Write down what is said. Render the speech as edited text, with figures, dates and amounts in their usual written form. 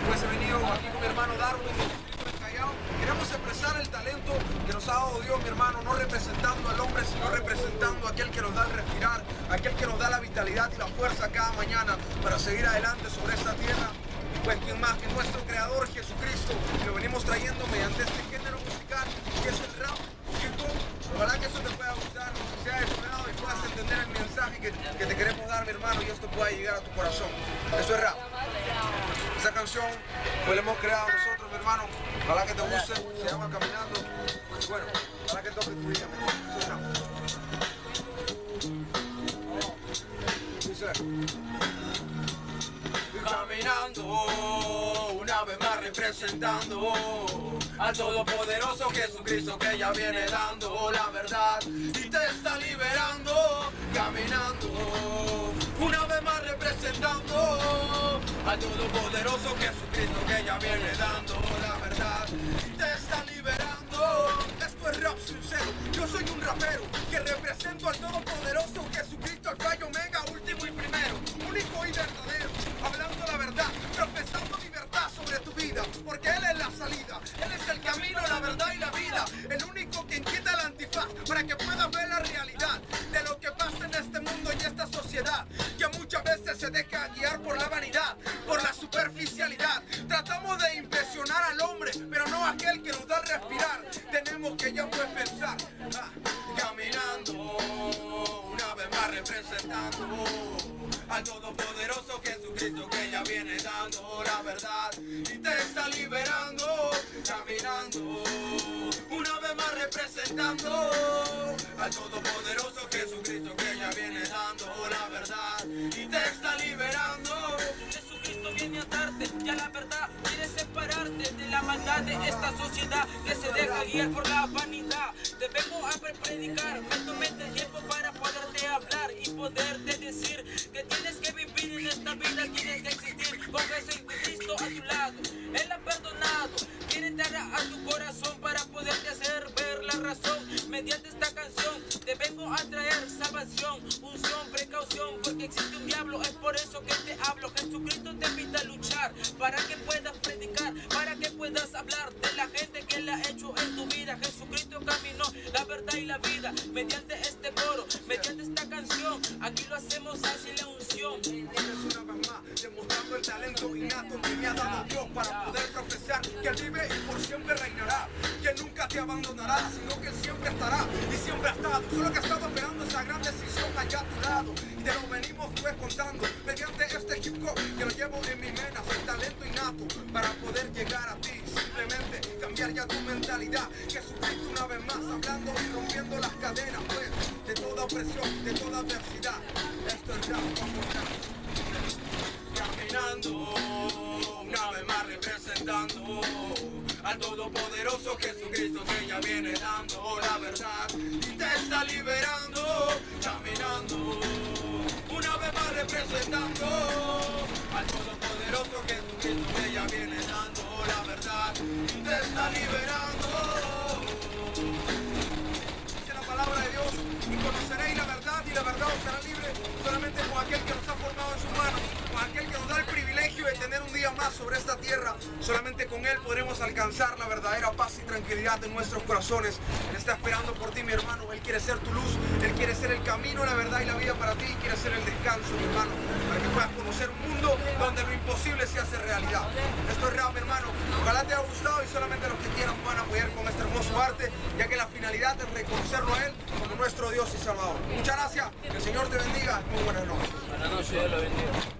Pues he venido aquí con mi hermano Darwin del distrito de Callao. Queremos expresar el talento que nos ha dado Dios, mi hermano, no representando al hombre, sino representando a aquel que nos da el respirar, aquel que nos da la vitalidad y la fuerza cada mañana para seguir adelante sobre esta tierra. Pues quién más que nuestro creador Jesucristo, y lo venimos trayendo mediante este género musical que es el rap, hip hop. Ojalá que eso te pueda gustar, sea esperado y puedas entender el mensaje que te queremos dar, mi hermano, y esto pueda llegar a tu corazón. Eso es rap. Esa canción pues la hemos creado nosotros, mi hermano. Ojalá que te guste, se llama Caminando. Y bueno, ojalá que toque tu vida, mi hermano. Eso es rap. Dice: caminando, una vez más representando al Todopoderoso Jesucristo, que ya viene dando la verdad y te está liberando. Caminando, una vez más representando al Todopoderoso Jesucristo, que ya viene dando la verdad y te está liberando. Esto es rap sincero, yo soy un rapero que represento al Todopoderoso Jesucristo, Alfa y Omega, último y primero, único y verdadero, hablando la verdad, profesando libertad sobre tu vida, porque Él es la salida, Él es el camino, la verdad y la vida, el único que quita el antifaz para que puedas ver la realidad de lo que pasa en este mundo y esta sociedad, que muchas veces se deja guiar por la vanidad, por la superficialidad. Tratamos de impresionar al hombre, pero no a aquel que nos da el respirar. Tenemos que ya pues pensar, caminando, una vez más representando al Todopoderoso Jesucristo, que ya viene dando la verdad y te está liberando. Caminando, una vez más representando al Todopoderoso Jesucristo, que ya viene dando la verdad y te está liberando. Jesucristo viene a darte ya la verdad, quiere separarte de la maldad de esta sociedad que se deja guiar por la vanidad. Debemos predicar, me tomé el tiempo para poderte hablar y poderte decir que tienes que vivir en esta vida, tienes que existir con Jesucristo a tu lado. Él ha perdonado, quiere entrar a tu corazón para poderte hacer ver la razón. Mediante esta canción te vengo a traer salvación, unción, precaución, porque existe un diablo, es por eso que te hablo. Jesucristo te invita a luchar para que puedas predicar, para que puedas hablar de la gente que le ha hecho en tu vida. Jesucristo caminó la verdad y la vida mediante este coro, mediante esta canción. Aquí lo hacemos así, la unción. Eres una vez más demostrando el talento innato que me ha dado Dios para poder profesar que Él vive y por siempre reinará, que nunca te abandonará, sino que Él siempre estará y siempre ha estado. Solo que ha estado esperando esa gran decisión allá a tu lado, y te lo venimos pues contando mediante este hip hop que lo llevo en mi venas, el talento innato para poder llegar a ti. Simplemente cambiar ya tu mentalidad. Jesucristo una vez más hablando y rompiendo las cadenas pues de toda opresión, de toda adversidad. Esto es rap, vamos rap. Caminando, una vez más representando al Todopoderoso Jesucristo, que ya viene dando la verdad y te está liberando. Caminando, una vez más representando al Todopoderoso Jesucristo, que ya viene dando la verdad y te está liberando. Dice la palabra de Dios: y conoceréis la verdad, y la verdad os hará libre. Solamente con aquel que nos ha formado en su mano, con aquel que nos da el privilegio de tener un día más sobre esta tierra. Solamente con Él podremos alcanzar la verdadera paz y tranquilidad de nuestros corazones. Él está esperando por ti, mi hermano. Él quiere ser tu luz, Él quiere ser el camino, la verdad y la vida para ti, y quiere ser el descanso, mi hermano, para que puedas conocer un mundo donde lo imposible se hace realidad. Esto es rap, mi hermano. Ojalá te haya gustado y solamente los que quieran puedan apoyar con este hermoso arte, ya que la finalidad es reconocerlo a Él como nuestro Dios y Salvador. Muchas gracias, que el Señor te bendiga. Muy buenas noches. Buenas noches, Dios lo bendiga.